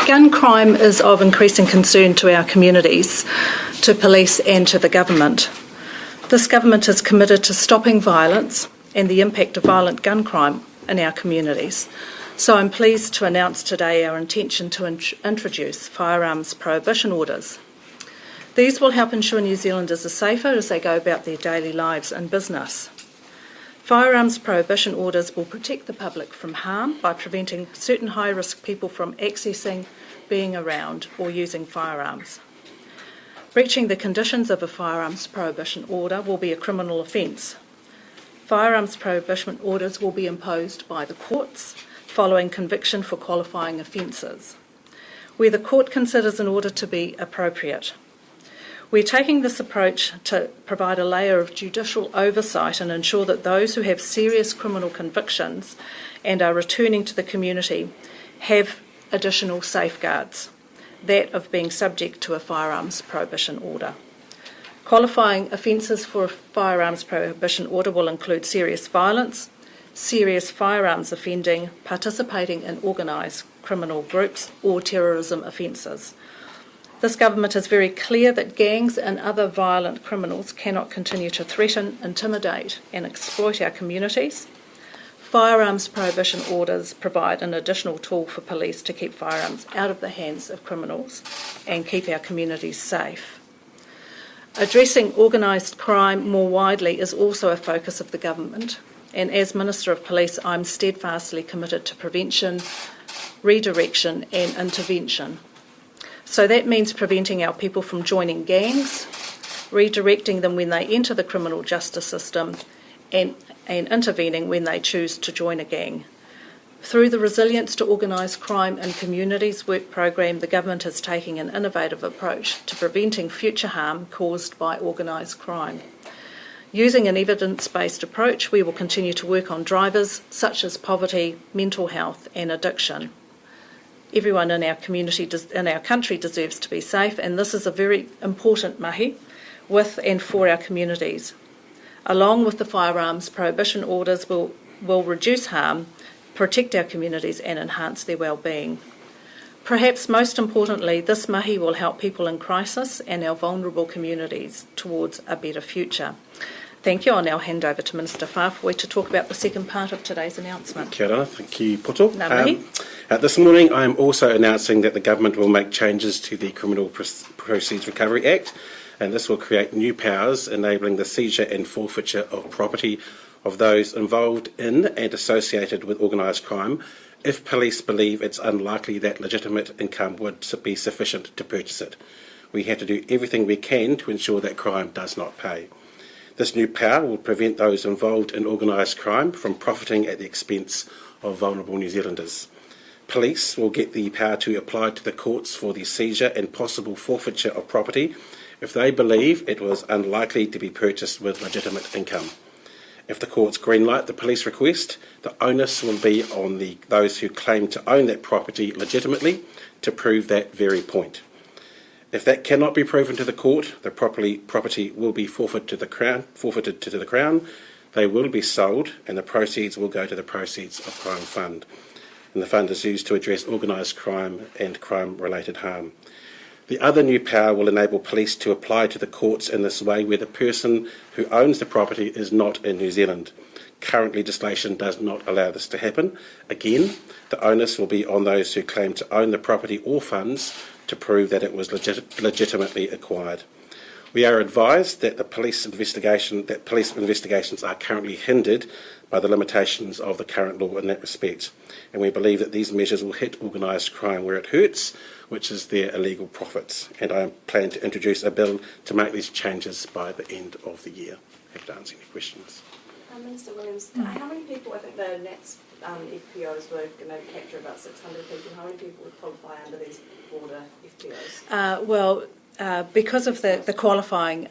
Gun crime is of increasing concern to our communities, to police and to the government. This government is committed to stopping violence and the impact of violent gun crime in our communities. So I'm pleased to announce today our intention to introduce firearms prohibition orders. These will help ensure New Zealanders are safer as they go about their daily lives and business. Firearms prohibition orders will protect the public from harm by preventing certain high-risk people from accessing, being around or using firearms. Breaching the conditions of a firearms prohibition order will be a criminal offence. Firearms prohibition orders will be imposed by the courts following conviction for qualifying offences, where the court considers an order to be appropriate. We're taking this approach to provide a layer of judicial oversight and ensure that those who have serious criminal convictions and are returning to the community have additional safeguards, that of being subject to a firearms prohibition order. Qualifying offences for a firearms prohibition order will include serious violence, serious firearms offending, participating in organised criminal groups or terrorism offences. This government is very clear that gangs and other violent criminals cannot continue to threaten, intimidate and exploit our communities. Firearms prohibition orders provide an additional tool for police to keep firearms out of the hands of criminals and keep our communities safe. Addressing organised crime more widely is also a focus of the government, and as Minister of Police I'm steadfastly committed to prevention, redirection and intervention. So that means preventing our people from joining gangs, redirecting them when they enter the criminal justice system, and intervening when they choose to join a gang. Through the Resilience to Organised Crime in Communities work programme, the government is taking an innovative approach to preventing future harm caused by organised crime. Using an evidence-based approach, we will continue to work on drivers such as poverty, mental health and addiction. Everyone in our community, in our country, deserves to be safe, and this is a very important mahi with and for our communities. Along with the firearms prohibition orders, will reduce harm, protect our communities and enhance their well-being. Perhaps most importantly, this mahi will help people in crisis and our vulnerable communities towards a better future. Thank you. I'll now hand over to Minister Whāwhoi to talk about the second part of today's announcement. Kia ora, thank you, Poto. Ngā mihi. This morning I am also announcing that the Government will make changes to the Criminal Proceeds Recovery Act, and this will create new powers enabling the seizure and forfeiture of property of those involved in and associated with organised crime if police believe it's unlikely that legitimate income would be sufficient to purchase it. We have to do everything we can to ensure that crime does not pay. This new power will prevent those involved in organised crime from profiting at the expense of vulnerable New Zealanders. Police will get the power to apply to the courts for the seizure and possible forfeiture of property if they believe it was unlikely to be purchased with legitimate income. If the courts greenlight the police request, the onus will be on those who claim to own that property legitimately to prove that very point. If that cannot be proven to the court, the property will be forfeited to the Crown, they will be sold and the proceeds will go to the Proceeds of Crime Fund. And the fund is used to address organised crime and crime-related harm. The other new power will enable police to apply to the courts in this way where the person who owns the property is not in New Zealand. Current legislation does not allow this to happen. Again, the onus will be on those who claim to own the property or funds to prove that it was legitimately acquired. We are advised that police investigations are currently hindered by the limitations of the current law in that respect, and we believe that these measures will hit organised crime where it hurts, which is their illegal profits. And I plan to introduce a bill to make these changes by the end of the year. Happy to answer any questions. Minister Williams, how many people, I think the NATS FPOs were going to capture about 600 people, how many people would qualify under these border FPOs? Because of the qualifying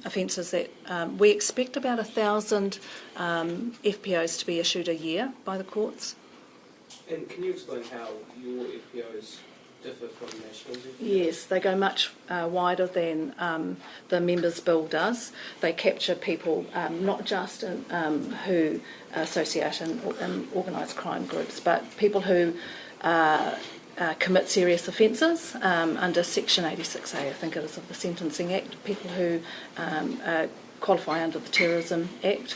offences that we expect about 1,000 FPOs to be issued a year by the courts. And can you explain how your FPOs differ from national FPOs? Yes, they go much wider than the Members' Bill does. They capture people not just who associate in organised crime groups, but people who commit serious offences under Section 86A, I think it is, of the Sentencing Act, people who qualify under the Terrorism Act.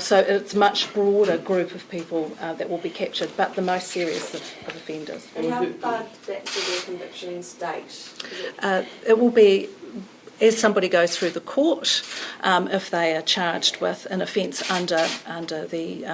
So it's a much broader group of people that will be captured, but the most serious of offenders. And how far back do their convictions date? It will be as somebody goes through the court, if they are charged with an offence under the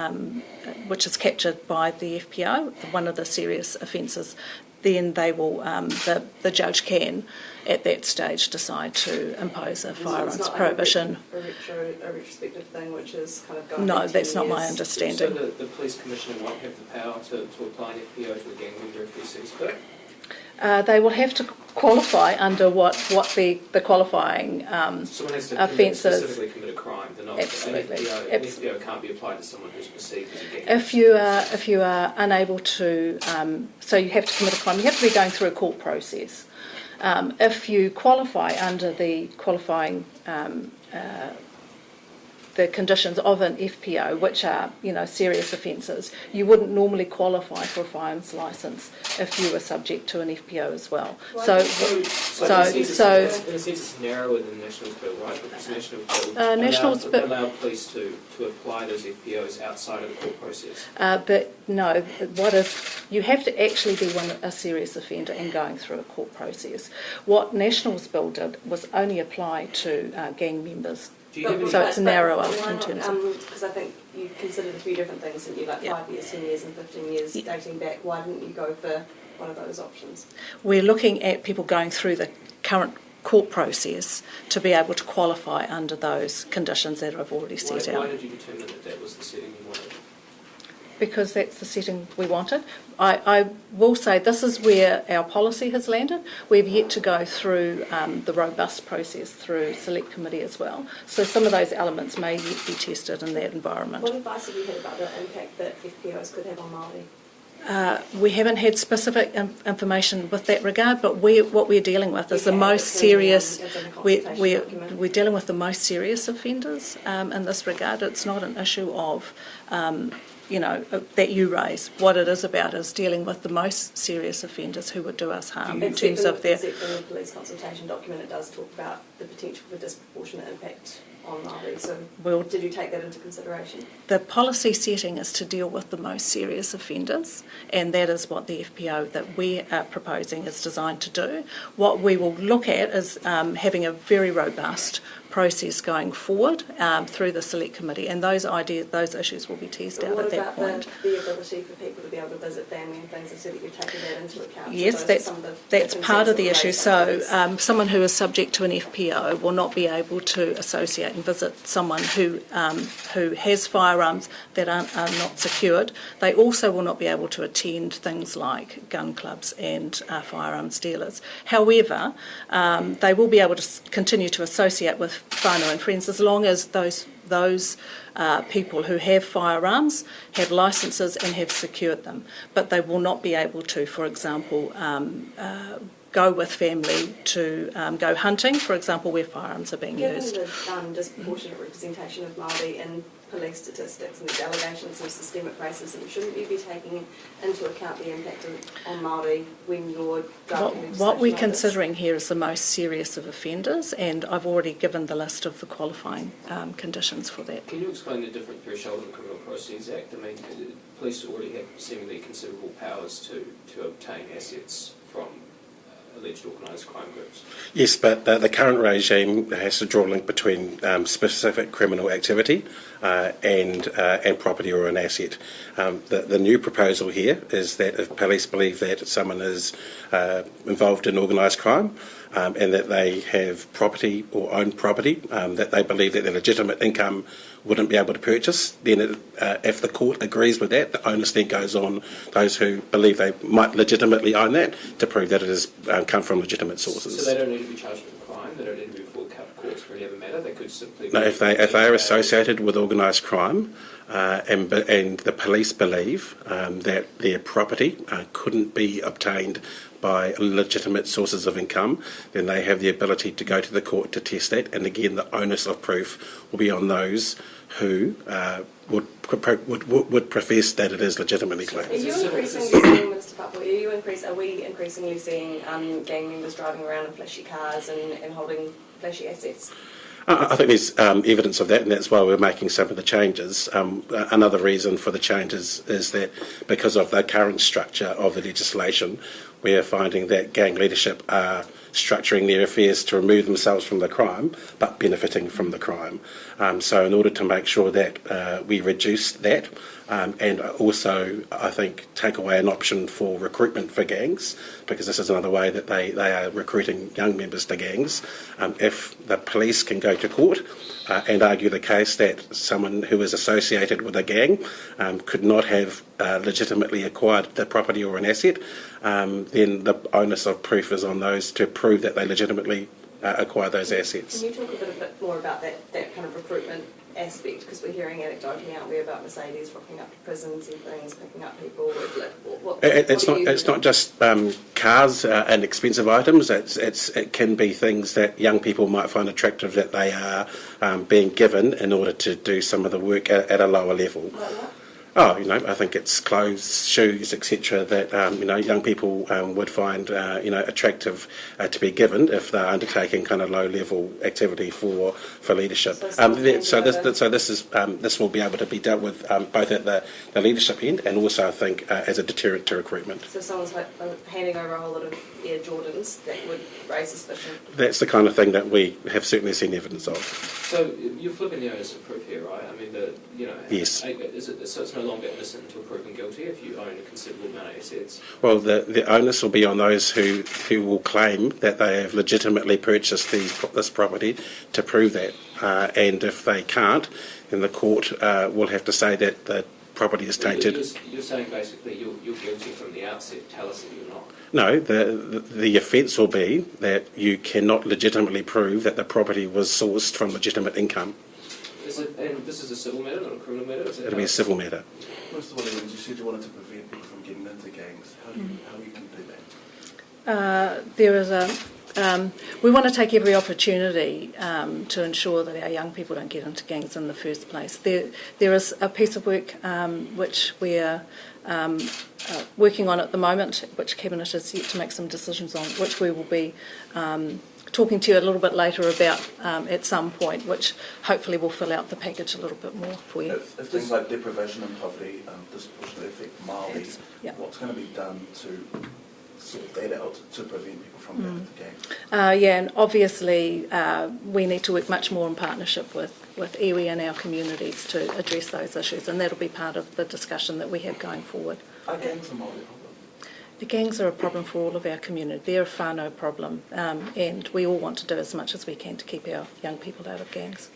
which is captured by the FPO, one of the serious offences, then they will the judge can at that stage decide to impose a firearms prohibition. A retrospective thing, which is kind of going. No, that's not my So understanding. the police commissioner won't have the power to apply an FPO to a gang member if he sees fit? They will have to qualify under what the qualifying Someone has to offences. specifically commit a crime. They're not, Absolutely. An FPO can't be applied to someone who's perceived as a gang If you are unable to, so you have to commit a crime. You have to be going through a court process. If you qualify under the qualifying the conditions of an FPO, which are, serious offences, you wouldn't normally qualify for a firearms licence if you were subject to an FPO as well. So in a sense it's narrower than the Nationals Bill, right? Because the Nationals Bill allowed police to apply those FPOs outside of the court process. But no, you have to actually be a serious offender and going through a court process. What Nationals Bill did was only apply to gang members. So it's narrower in terms of... Because I think you considered a few different things, didn't you, like 5 years, 10 years and 15 years dating back. Why didn't you go for one of those options? We're looking at people going through the current court process to be able to qualify under those conditions that I've already set out. Why did you determine that was the setting you wanted? Because that's the setting we wanted. I will say this is where our policy has landed. We've yet to go through the robust process through Select Committee as well. So some of those elements may yet be tested in that environment. What advice have you had about the impact that FPOs could have on Māori? We haven't had specific information with that regard, but what we're dealing with is the most serious. We're dealing with the most serious offenders in this regard. It's not an issue of that you raise. What it is about is dealing with the most serious offenders who would do us harm in terms of their... Except in the police consultation document, it does talk about the potential for disproportionate impact on Māori. So did you take that into consideration? The policy setting is to deal with the most serious offenders, and that is what the FPO that we are proposing is designed to do. What we will look at is having a very robust process going forward through the Select Committee, and those issues will be teased out at that point. What about the ability for people to be able to visit family and things, so that you're taking that into account? Yes, that's part of the issue. So someone who is subject to an FPO will not be able to associate and visit someone who has firearms that are not secured. They also will not be able to attend things like gun clubs and firearms dealers. However, they will be able to continue to associate with whānau and friends as long as those people who have firearms have licences and have secured them. But they will not be able to, for example, go with family to go hunting, for example, where firearms are being used. Given the disproportionate representation of Māori in police statistics and the allegations of systemic racism, shouldn't you be taking into account the impact on Māori when you're drafting legislation? What we're considering here is the most serious of offenders, and I've already given the list of the qualifying conditions for that. Can you explain the different threshold in the Criminal Proceeds Act? I mean, police already have seemingly considerable powers to obtain assets from alleged organised crime groups. Yes, but the current regime has to draw a link between specific criminal activity and property or an asset. The new proposal here is that if police believe that someone is involved in organised crime and that they have property or own property that they believe that their legitimate income wouldn't be able to purchase, then if the court agrees with that, the onus then goes on those who believe they might legitimately own that to prove that it has come from legitimate sources. So they don't need to be charged with a crime, they don't need to be before courts for any other matter, they could simply... No, if they are associated with organised crime and the police believe that their property couldn't be obtained by legitimate sources of income, then they have the ability to go to the court to test that, and again the onus of proof will be on those who would profess that it is legitimately Are claimed. you increasingly seeing, Minister Papua, are we increasingly seeing gang members driving around in flashy cars and holding flashy assets? I think there's evidence of that, and that's why we're making some of the changes. Another reason for the changes is that because of the current structure of the legislation, we are finding that gang leadership are structuring their affairs to remove themselves from the crime, but benefiting from the crime. So in order to make sure that we reduce that, and also, I think, take away an option for recruitment for gangs, because this is another way that they are recruiting young members to gangs. If the police can go to court and argue the case that someone who is associated with a gang could not have legitimately acquired the property or an asset, then the onus of proof is on those to prove that they legitimately acquire those assets. Can you talk a bit more about that kind of recruitment aspect, because we're hearing anecdotally, aren't we, about Mercedes rocking up to prisons and things, picking up people with It's not just cars and expensive items. It can be things that young people might find attractive that they are being given in order to do some of the work at a lower level. Like what? Oh, I think it's clothes, shoes, etc. that young people would find attractive to be given if they're undertaking kind of low-level activity for leadership. This will be able to be dealt with both at the leadership end and also, I think, as a deterrent to recruitment. So someone's handing over a whole lot of Air Jordans that would raise suspicion. That's the kind of thing that we have certainly seen evidence of. So you're flipping the onus of proof here, right? I mean, Yes. So it's no longer innocent until proven guilty if you own a considerable amount of assets. Well, the onus will be on those who will claim that they have legitimately purchased this property to prove that. And if they can't, then the court will have to say that the property is tainted. You're saying basically you're guilty from the outset. Tell us that you're not. No, the offence will be that you cannot legitimately prove that the property was sourced from legitimate income. And this is a civil matter, not a criminal matter? It'll be a civil matter. Mr. Williams, you said you wanted to prevent people from getting into gangs. How are you going to do that? We want to take every opportunity to ensure that our young people don't get into gangs in the first place. There is a piece of work which we are working on at the moment, which Cabinet is yet to make some decisions on, which we will be talking to you a little bit later about at some point, which hopefully will fill out the package a little bit more for you. If things like deprivation and poverty disproportionately affect Māori, what's going to be done to sort that out to prevent people from going into gangs? And obviously we need to work much more in partnership with iwi and our communities to address those issues, and that'll be part of the discussion that we have going forward. Are gangs a Māori problem? The gangs are a problem for all of our community. They're a whānau problem, and we all want to do as much as we can to keep our young people out of gangs.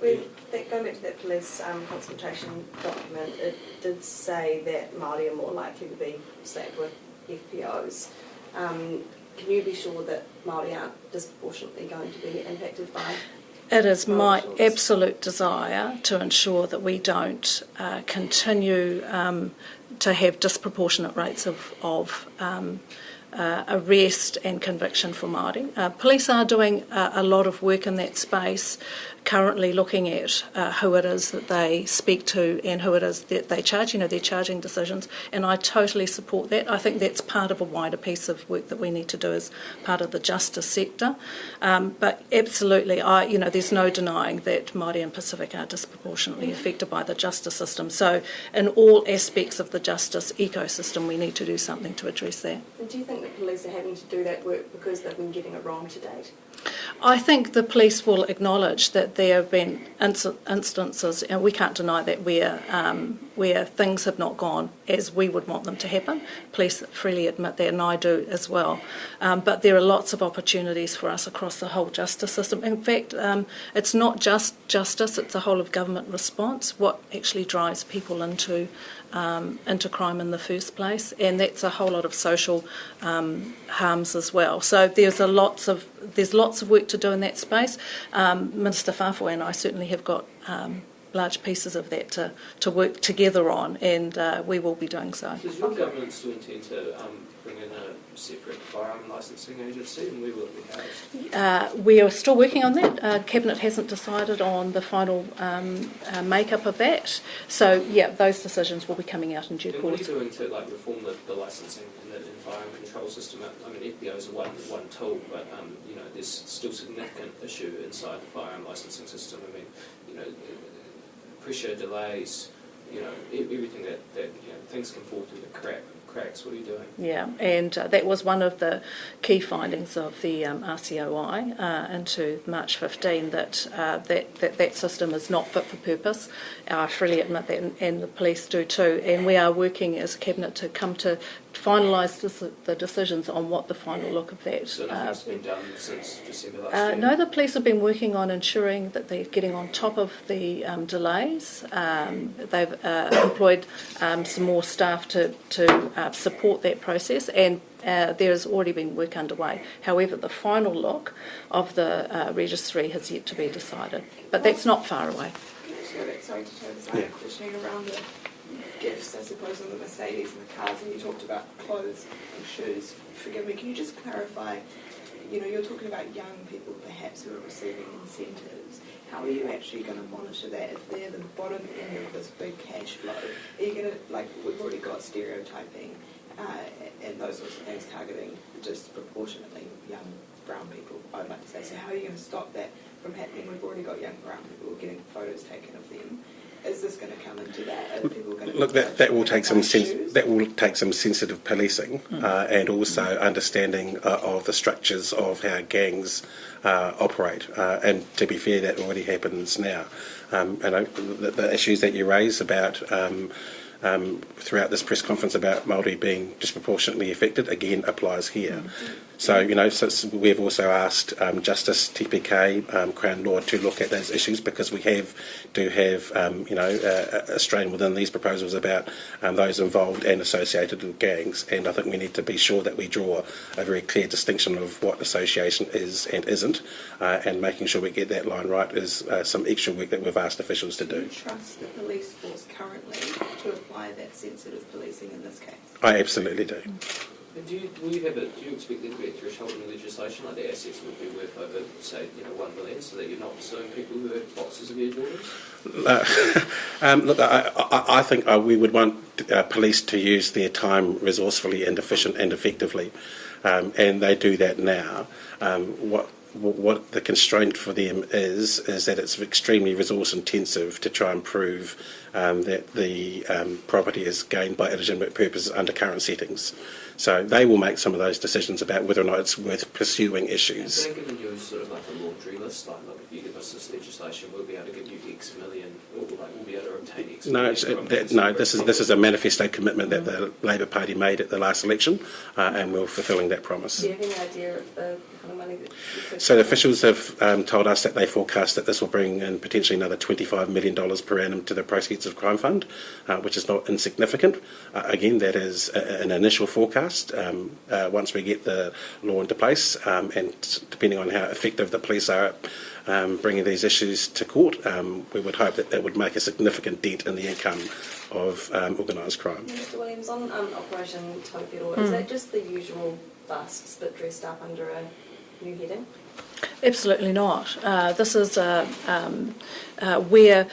Going back to that police consultation document, it did say that Māori are more likely to be slapped with FPOs. Can you be sure that Māori aren't disproportionately going to be impacted by? It is my absolute desire to ensure that we don't continue to have disproportionate rates of arrest and conviction for Māori. Police are doing a lot of work in that space, currently looking at who it is that they speak to and who it is that they charge, their charging decisions, and I totally support that. I think that's part of a wider piece of work that we need to do as part of the justice sector. But absolutely, there's no denying that Māori and Pacific are disproportionately affected by the justice system. So in all aspects of the justice ecosystem, we need to do something to address that. And do you think that police are having to do that work because they've been getting it wrong to date? I think the police will acknowledge that there have been instances, and we can't deny that, where things have not gone as we would want them to happen. Police freely admit that, and I do as well. But there are lots of opportunities for us across the whole justice system. In fact, it's not just justice, it's a whole of government response, what actually drives people into crime in the first place, and that's a whole lot of social harms as well. So there's lots of work to do in that space. Minister Whāwhoi and I certainly have got large pieces of that to work together on, and we will be doing so. Does your government still intend to bring in a separate firearm licensing agency, and where will it be housed? We are still working on that. Cabinet hasn't decided on the final makeup of that. So, yeah, those decisions will be coming out in due And course. what are you doing to reform the licensing in the firearm control system? I mean, FBOs are one tool, but there's still significant issue inside the firearm licensing system. I mean, pressure, delays, everything that things can fall through the cracks. What are you doing? Yeah, and that was one of the key findings of the RCOI into March 15, that system is not fit for purpose. I freely admit that, and the police do too. And we are working as a Cabinet to come to finalise the decisions on what the final look of that. So nothing's been done since December last year? No, the police have been working on ensuring that they're getting on top of the delays. They've employed some more staff to support that process, and there has already been work underway. However, the final look of the registry has yet to be decided, but that's not far away. Sorry to turn this line questioning around the gifts, I suppose, on the Mercedes and the cars, and you talked about clothes and shoes. Forgive me, can you just clarify, you're talking about young people perhaps who are receiving incentives. How are you actually going to monitor that if they're the bottom end of this big cash flow? Are you going to, we've already got stereotyping and those sorts of things targeting disproportionately young brown people, I'd like to say. So how are you going to stop that from happening? We've already got young brown people getting photos taken of them. Is this going to come into that? Are people going to look? That will take some sensitive policing and also understanding of the structures of how gangs operate. And to be fair, that already happens now. The issues that you raise about throughout this press conference about Māori being disproportionately affected again applies here. So, we've also asked Justice, TPK, Crown Law to look at those issues because we do have a strain within these proposals about those involved and associated with gangs, and I think we need to be sure that we draw a very clear distinction of what association is and isn't, and making sure we get that line right is some extra work that we've asked officials to do. Do you trust the police force currently to apply that sensitive policing in this case? I absolutely do. Do you expect there to be a threshold in the legislation, like the assets would be worth over, say, $1 million, so that you're not suing people who have boxes of air Jordans? Look, I think we would want police to use their time resourcefully and efficient and effectively, and they do that now. What the constraint for them is that it's extremely resource intensive to try and prove that the property is gained by illegitimate purposes under current settings. So they will make some of those decisions about whether or not it's worth pursuing issues. Have they given you sort of like a laundry list? Like, look, if you give us this legislation, we'll be able to give you X million, or we'll be able to obtain X million. No, this is a manifesto commitment that the Labour Party made at the last election, and we're fulfilling that promise. Do you have any idea of the kind of money that you could... So the officials have told us that they forecast that this will bring in potentially another $25 million per annum to the Proceeds of Crime Fund, which is not insignificant. Again, that is an initial forecast. Once we get the law into place, and depending on how effective the police are at bringing these issues to court, we would hope that would make a significant dent in the income of organised crime. Mr Williams, on Operation Tauwhiro, is that just the usual busts but dressed up under a new heading? Absolutely not. This is where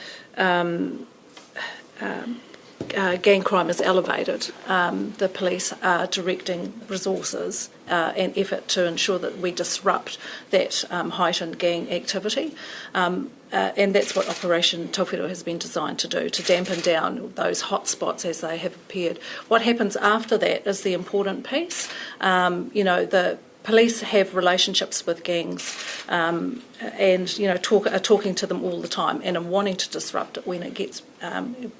gang crime is elevated. The police are directing resources and effort to ensure that we disrupt that heightened gang activity. And that's what Operation Tauwhiro has been designed to do, to dampen down those hot spots as they have appeared. What happens after that is the important piece. The police have relationships with gangs and are talking to them all the time and are wanting to disrupt it when it gets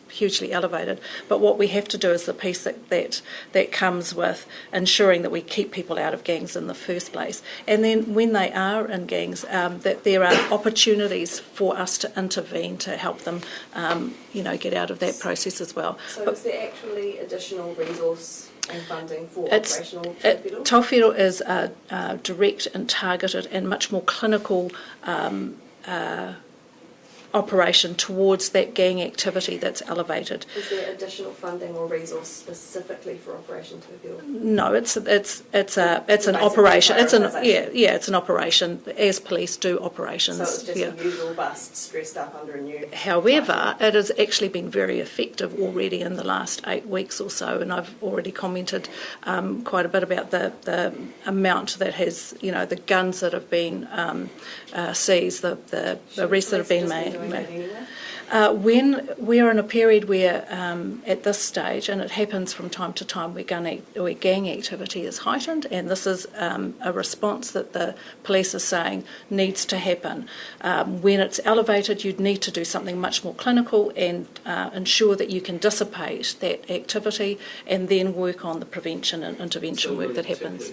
hugely elevated. But what we have to do is the piece that comes with ensuring that we keep people out of gangs in the first place. And then when they are in gangs, that there are opportunities for us to intervene to help them get out of that process as well. So is there actually additional resource and funding for operational Tauwhiro? Tauwhiro is direct and targeted and much more clinical operation towards that gang activity that's elevated. Is there additional funding or resource specifically for Operation Turbulence? No, it's an operation. It's an operation as police do operations. So it's just a usual bust dressed up under a new. However, it has actually been very effective already in the last 8 weeks or so, and I've already commented quite a bit about the amount that has, the guns that have been seized, the arrests that have been made. When we're in a period where, at this stage, and it happens from time to time, where gang activity is heightened, and this is a response that the police are saying needs to happen. When it's elevated, you'd need to do something much more clinical and ensure that you can dissipate that activity, and then work on the prevention and intervention work that happens.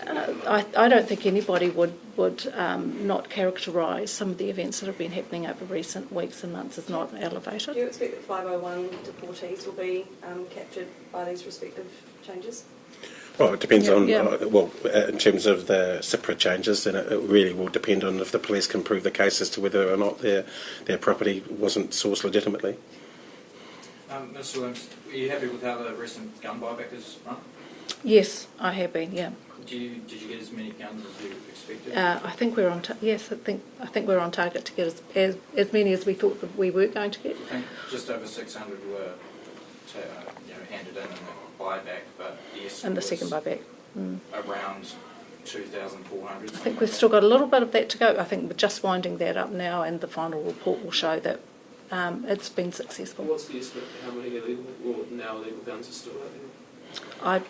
I don't think anybody would not characterise some of the events that have been happening over recent weeks and months as not elevated. Do you expect that 501 deportees will be captured by these respective changes? Well, it depends on, in terms of the CIPRA changes, then it really will depend on if the police can prove the case as to whether or not their property wasn't sourced legitimately. Mr. Williams, are you happy with how the recent gun buyback is run? Yes, I have been, yeah. Did you get as many guns as you expected? I think we're on. I think we're on target to get as many as we thought that we were going to get. I think just over 600 were handed in the buyback, but yes, and the second buyback. Around 2,400. I think we've still got a little bit of that to go. I think we're just winding that up now, and the final report will show that it's been successful. What's the estimate for how many illegal guns are still out there?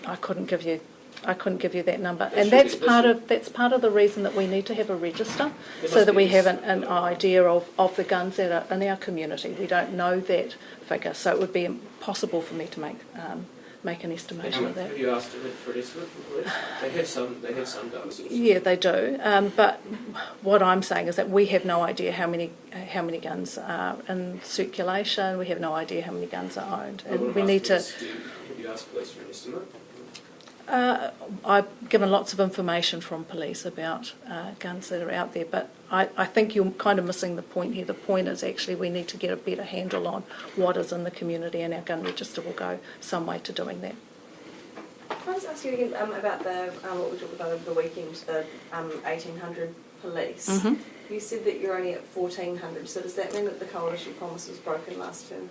I couldn't give you that number, and that's part of the reason that we need to have a register, so that we have an idea of the guns that are in our community. We don't know that figure, so it would be impossible for me to make an estimation of that. Have you asked them for an estimate? They have some guns. Yeah, they do. But what I'm saying is that we have no idea how many guns are in circulation. We have no idea how many guns are owned, and we need to. Have you asked police for an estimate? I've given lots of information from police about guns that are out there, but I think you're kind of missing the point here. The point is actually we need to get a better handle on what is in the community, and our gun register will go some way to doing that. Can I just ask you again about what we talked about over the weekend, the 1,800 police? Mm-hmm. You said that you're only at 1,400, so does that mean that the coalition promise was broken last term?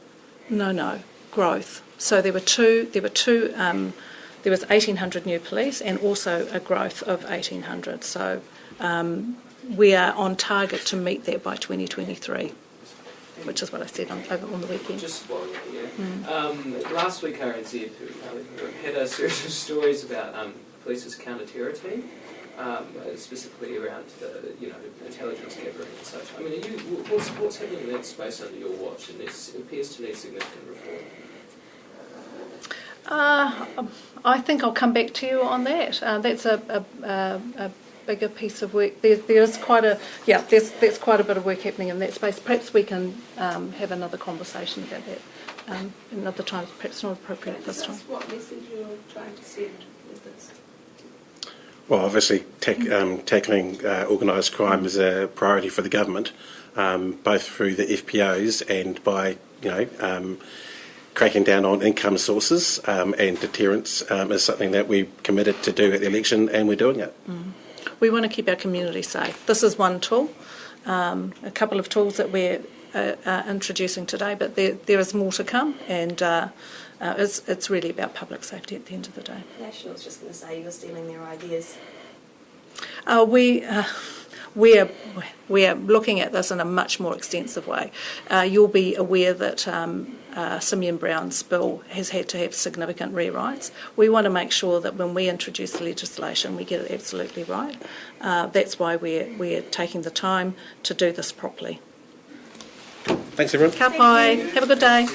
No, growth. So there was 1,800 new police and also a growth of 1,800. So we are on target to meet that by 2023, which is what I said over on the weekend. Just while you're here. Last week RNZ had a series of stories about police's counter-terror team, specifically around intelligence gathering and such. I mean, what's happening in that space under your watch? And this appears to need significant reform. I think I'll come back to you on that. That's a bigger piece of work. There's quite a bit of work happening in that space. Perhaps we can have another conversation about that another time. Perhaps not appropriate this time. What message you're trying to send with this? Well, obviously, tackling organised crime is a priority for the government, both through the FPOs and by cracking down on income sources and deterrence is something that we committed to do at the election, and we're doing it. We want to keep our community safe. This is one tool, a couple of tools that we're introducing today, but there is more to come, and it's really about public safety at the end of the day. National's just going to say you were stealing their ideas. We are looking at this in a much more extensive way. You'll be aware that Simeon Brown's bill has had to have significant rewrites. We want to make sure that when we introduce the legislation, we get it absolutely right. That's why we're taking the time to do this properly. Thanks, everyone. Ka pai. Have a good day.